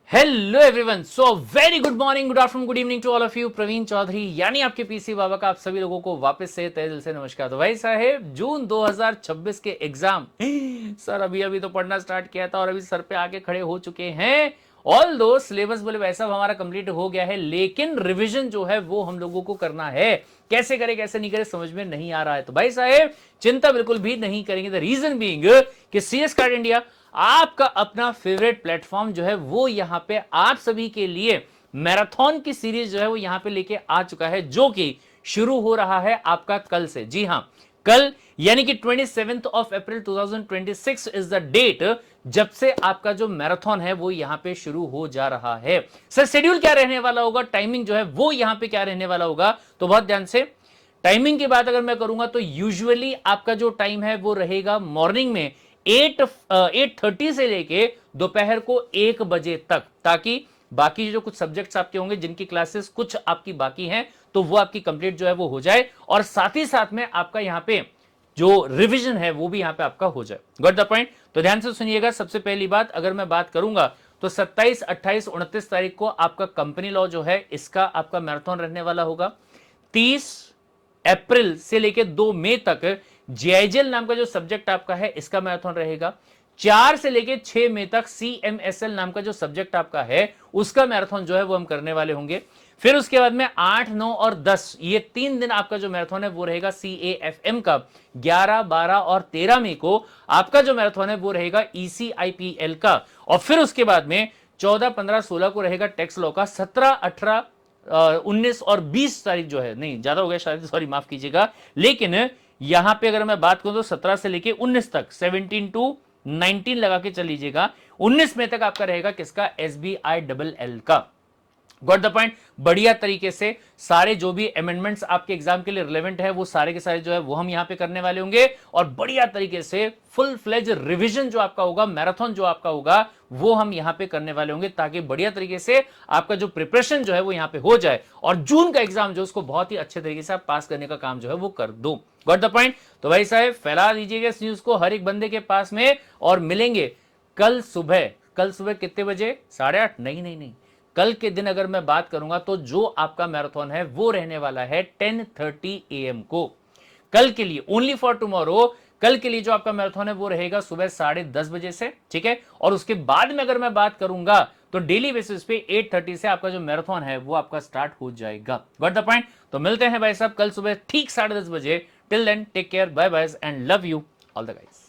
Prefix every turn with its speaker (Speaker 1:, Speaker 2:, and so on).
Speaker 1: Hello everyone, so very good morning, good afternoon, good evening to all of you. Praveen Chaudhary यानी आपके PC बाबा का आप सभी लोगों को वापस से तहे दिल से नमस्कार। तो भाई साहेब, जून 2026 के एग्जाम सर अभी अभी तो पढ़ना स्टार्ट किया था और अभी सर पे आके खड़े हो चुके हैं। ऑल दो सिलेबस बोले वैसा हमारा कंप्लीट हो गया है, लेकिन रिवीजन जो है वो हम लोगों को करना है। कैसे करें कैसे नहीं करें समझ में नहीं आ रहा है। तो भाई साहेब चिंता बिल्कुल भी नहीं करेंगे। द रीजन बीइंग कि CS कार्ड इंडिया आपका अपना फेवरेट प्लेटफॉर्म जो है वो यहां पे आप सभी के लिए मैराथन की सीरीज जो है वो यहां पे लेके आ चुका है, जो कि शुरू हो रहा है आपका कल से। जी हां, कल यानी कि 27 अप्रैल 2026 इज द डेट जब से आपका जो मैराथन है वो यहां पे शुरू हो जा रहा है। सर शेड्यूल क्या रहने वाला होगा, टाइमिंग जो है वो यहां पे क्या रहने वाला होगा, तो बहुत ध्यान से टाइमिंग की बात अगर मैं करूंगा तो यूजुअली आपका जो टाइम है वो रहेगा मॉर्निंग में 8:30 से लेके दोपहर को 1 बजे तक, ताकि बाकी जो कुछ सब्जेक्ट्स आपके होंगे जिनकी क्लासेस कुछ आपकी बाकी हैं तो वो आपकी कंप्लीट जो है वो हो जाए, और साथ ही साथ में आपका यहां पे जो रिवीजन है वो भी यहां पे आपका हो जाए। Got the point. तो ध्यान से सुनिएगा। सबसे पहली बात अगर मैं बात करूंगा तो 27, 28, 29 तारीख को आपका कंपनी लॉ जो है इसका आपका मैराथन रहने वाला होगा। 30 अप्रैल से लेकर 2 मई तक जीआईजेल नाम का जो सब्जेक्ट आपका है इसका मैराथन रहेगा। 4 से लेकर 6 मई तक CMSL नाम का जो सब्जेक्ट आपका है उसका मैराथन जो है वो हम करने वाले होंगे। फिर उसके बाद में 8, 9 और 10 ये 3 दिन आपका जो मैराथन है वो रहेगा CAFM का। 11, 12 और 13 मई को आपका जो मैराथन है वो रहेगा ECIPL का। और फिर उसके बाद में 14, 15, 16 को रहेगा टैक्स लॉ का। 17, 18, 19 और 20 तारीख जो है, नहीं ज्यादा हो गया शायद, सॉरी माफ कीजिएगा, लेकिन यहां पे अगर मैं बात करूं तो 17 से लेके 19 तक, 17 to 19 लगा के चल लीजिएगा। 19 में तक आपका रहेगा किसका, SBILL का। Got the point. बढ़िया तरीके से सारे जो भी अमेंडमेंट्स आपके एग्जाम के लिए रिलेवेंट है वो सारे के सारे जो है वो हम यहां पे करने वाले होंगे, और बढ़िया तरीके से फुल फ्लेज रिवीजन जो आपका होगा, मैराथन जो आपका होगा वो हम यहां पे करने वाले होंगे, ताकि बढ़िया तरीके से आपका जो प्रिपरेशन जो है वो यहां पे हो जाए और जून का एग्जाम जो उसको बहुत ही अच्छे तरीके से आप पास करने का काम जो है वो कर दो। Got the point. तो भाई साहब फैला दीजिएगा इस न्यूज को हर एक बंदे के पास में, और मिलेंगे कल सुबह। कल सुबह कितने बजे, 8:30? नहीं नहीं नहीं, कल के दिन अगर मैं बात करूंगा तो जो आपका मैराथन है वो रहने वाला है 10:30 AM को। कल के लिए, ओनली फॉर टुमारो, कल के लिए जो आपका मैराथन है वो रहेगा सुबह 10:30 बजे से, ठीक है। और उसके बाद में अगर मैं बात करूंगा तो डेली बेसिस पे 8:30 से आपका जो मैराथन है वो आपका स्टार्ट हो जाएगा। Got the point. तो मिलते हैं भाई साहब कल सुबह ठीक 10:30 बजे। Till then take care, bye bye and love you all the guys.